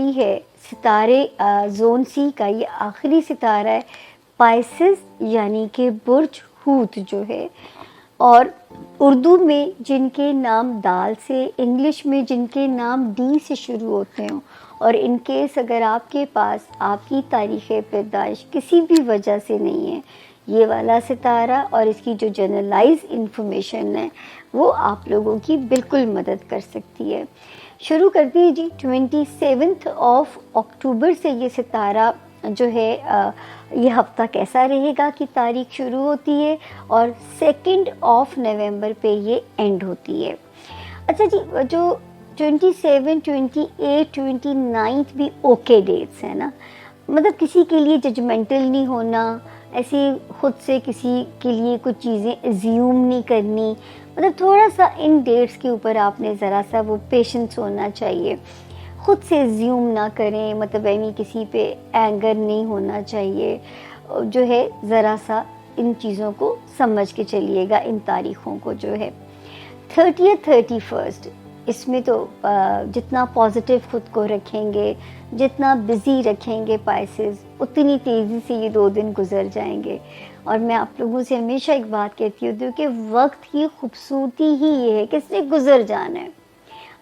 والی ہے ستارے زون سی کا یہ آخری ستارہ ہے پائسس یعنی کہ برج ہوت جو ہے، اور اردو میں جن کے نام دال سے، انگلش میں جن کے نام ڈی سے شروع ہوتے ہوں، اور ان کیس اگر آپ کے پاس آپ کی تاریخ پیدائش کسی بھی وجہ سے نہیں ہے، یہ والا ستارہ اور اس کی جو جنرلائز انفارمیشن ہے وہ آپ لوگوں کی بالکل مدد کر سکتی ہے۔ شروع کرتے ہیں جی 27 اکتوبر سے یہ ستارہ جو ہے یہ ہفتہ کیسا رہے گا کی تاریخ شروع ہوتی ہے اور 2 نومبر پہ یہ اینڈ ہوتی ہے۔ اچھا جی، جو 27، 28، 29 بھی اوکے ڈیٹس ہیں نا، مطلب کسی کے لیے ججمنٹل نہیں ہونا، ایسے خود سے کسی کے لیے کچھ چیزیں ایزیوم نہیں کرنی، مطلب تھوڑا سا ان ڈیٹس کے اوپر آپ نے ذرا سا وہ پیشنس ہونا چاہیے، خود سے ایزیوم نہ کریں، مطلب یعنی کسی پہ اینگر نہیں ہونا چاہیے، جو ہے ذرا سا ان چیزوں کو سمجھ کے چلیے گا، ان تاریخوں کو جو ہے 30 31 اس میں تو جتنا پازیٹیو خود کو رکھیں گے، جتنا بزی رکھیں گے پائسز، اتنی تیزی سے یہ 2 دن گزر جائیں گے۔ اور میں آپ لوگوں سے ہمیشہ ایک بات کہتی ہوں کہ وقت کی خوبصورتی ہی یہ ہے کہ اس نے گزر جانا ہے،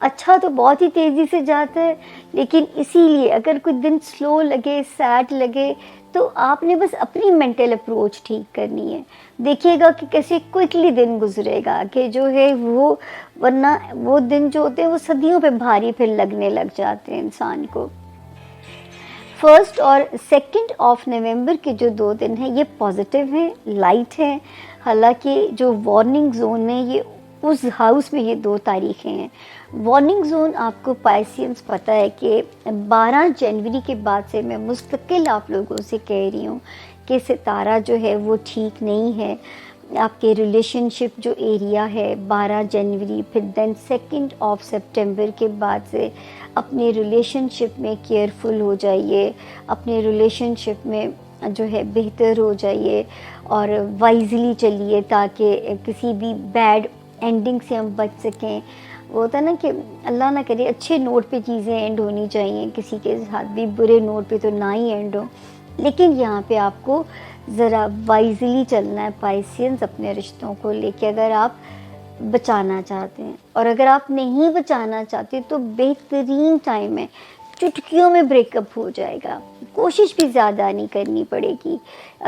اچھا تو بہت ہی تیزی سے جاتا ہے، لیکن اسی لیے اگر کوئی دن سلو لگے، سیڈ لگے، تو آپ نے بس اپنی مینٹل اپروچ ٹھیک کرنی ہے، دیکھیے گا کہ کیسے کوئکلی دن گزرے گا کہ جو ہے وہ، ورنہ وہ دن جو ہوتے ہیں وہ صدیوں پہ بھاری پھر لگنے لگ جاتے ہیں انسان کو۔ 1 اور 2 نومبر کے جو 2 دن ہیں یہ پازیٹیو ہیں، لائٹ ہیں، حالانکہ جو وارننگ زون ہے یہ اس ہاؤس میں یہ 2 تاریخیں ہیں۔ وارننگ زون آپ کو پائسینس پتہ ہے کہ 12 جنوری کے بعد سے میں مستقل آپ لوگوں سے کہہ رہی ہوں کہ ستارہ جو ہے وہ ٹھیک نہیں ہے، آپ کے ریلیشن شپ جو ایریا ہے 12 جنوری پھر دین 2 سپٹمبر کے بعد سے اپنے ریلیشن شپ میں کیئرفل ہو جائیے، اپنے ریلیشن شپ میں جو ہے بہتر ہو جائیے اور وائزلی چلیے تاکہ کسی بھی بیڈ اینڈنگ سے ہم بچ سکیں۔ وہ ہوتا ہے نا کہ اللہ نہ کرے اچھے نوٹ پہ چیزیں اینڈ ہونی چاہیے، کسی کے ساتھ بھی برے نوٹ پہ تو نہ ہی اینڈ ہو، لیکن یہاں پہ آپ کو ذرا وائزلی چلنا ہے پائسینس اپنے رشتوں کو لے کے، اگر آپ بچانا چاہتے ہیں، اور اگر آپ نہیں بچانا چاہتے تو بہترین ٹائم ہے، چٹکیوں میں بریک اپ ہو جائے گا، کوشش بھی زیادہ نہیں کرنی پڑے گی۔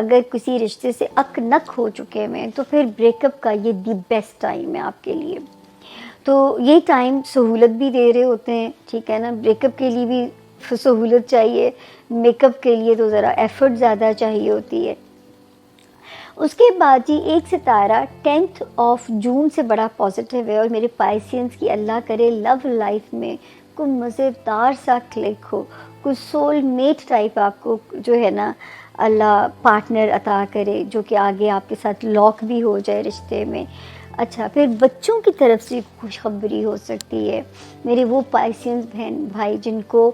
اگر کسی رشتے سے اک نک ہو چکے ہیں تو پھر بریک اپ کا یہ دی بیسٹ ٹائم ہے آپ کے لیے۔ تو یہ ٹائم سہولت بھی دے رہے ہوتے ہیں، ٹھیک ہے نا، بریک اپ کے لیے بھی سہولت چاہیے، میک اپ کے لیے تو ذرا ایفرٹ زیادہ چاہیے ہوتی ہے۔ اس کے بعد جی ایک ستارہ 10 جون سے بڑا پازیٹیو ہے، اور میرے پائسینس کی اللہ کرے لو لائف میں کوئی مزیدار سا کلک ہو، کوئی سول میٹ ٹائپ آپ کو جو ہے نا اللہ پارٹنر عطا کرے جو کہ آگے آپ کے ساتھ لاک بھی ہو جائے رشتے میں۔ اچھا، پھر بچوں کی طرف سے خوشخبری ہو سکتی ہے، میرے وہ پائسینس بہن بھائی جن کو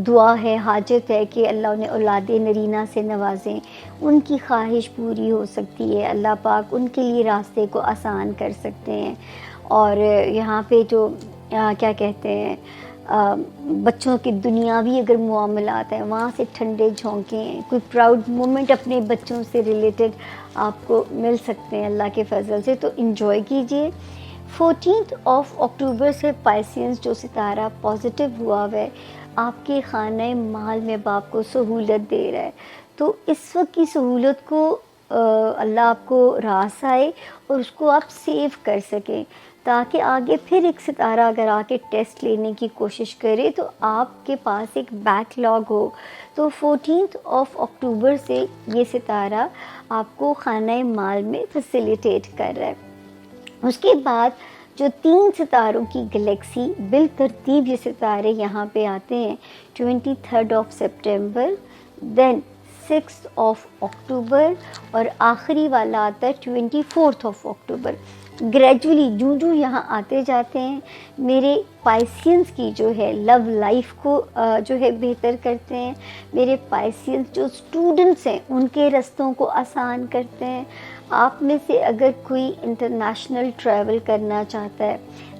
دعا ہے، حاجت ہے کہ اللہ انہیں اولاد نرینہ سے نوازیں، ان کی خواہش پوری ہو سکتی ہے، اللہ پاک ان کے لیے راستے کو آسان کر سکتے ہیں۔ اور یہاں پہ جو کیا کہتے ہیں بچوں کے دنیاوی اگر معاملات ہیں وہاں سے ٹھنڈے جھونکے ہیں، کوئی پراؤڈ مومنٹ اپنے بچوں سے ریلیٹڈ آپ کو مل سکتے ہیں اللہ کے فضل سے، تو انجوائے کیجئے۔ 14 اکتوبر سے پائسینس جو ستارہ پازیٹیو ہوا ہے آپ کے خانہ مال میں باپ کو سہولت دے رہا ہے، تو اس وقت کی سہولت کو اللہ آپ کو راس آئے اور اس کو آپ سیو کر سکیں، تاکہ آگے پھر ایک ستارہ اگر آ کے ٹیسٹ لینے کی کوشش کرے تو آپ کے پاس ایک بیک لاگ ہو۔ تو 14 اکتوبر سے یہ ستارہ آپ کو خانہ مال میں فیسیلیٹیٹ کر رہا ہے۔ اس کے بعد جو 3 ستاروں کی گلیکسی بالترتیب یہ ستارے یہاں پہ آتے ہیں 23 سپٹمبر، دین 6 اکتوبر، اور آخری والا آتا ہے 24 اکتوبر۔ گریجولی جو یہاں آتے جاتے ہیں میرے پائسینس کی جو ہے لو لائف کو جو ہے بہتر کرتے ہیں، میرے پائسینس جو اسٹوڈنٹس ہیں ان کے رستوں کو آسان کرتے ہیں۔ آپ میں سے اگر کوئی انٹرنیشنل ٹریول کرنا چاہتا ہے،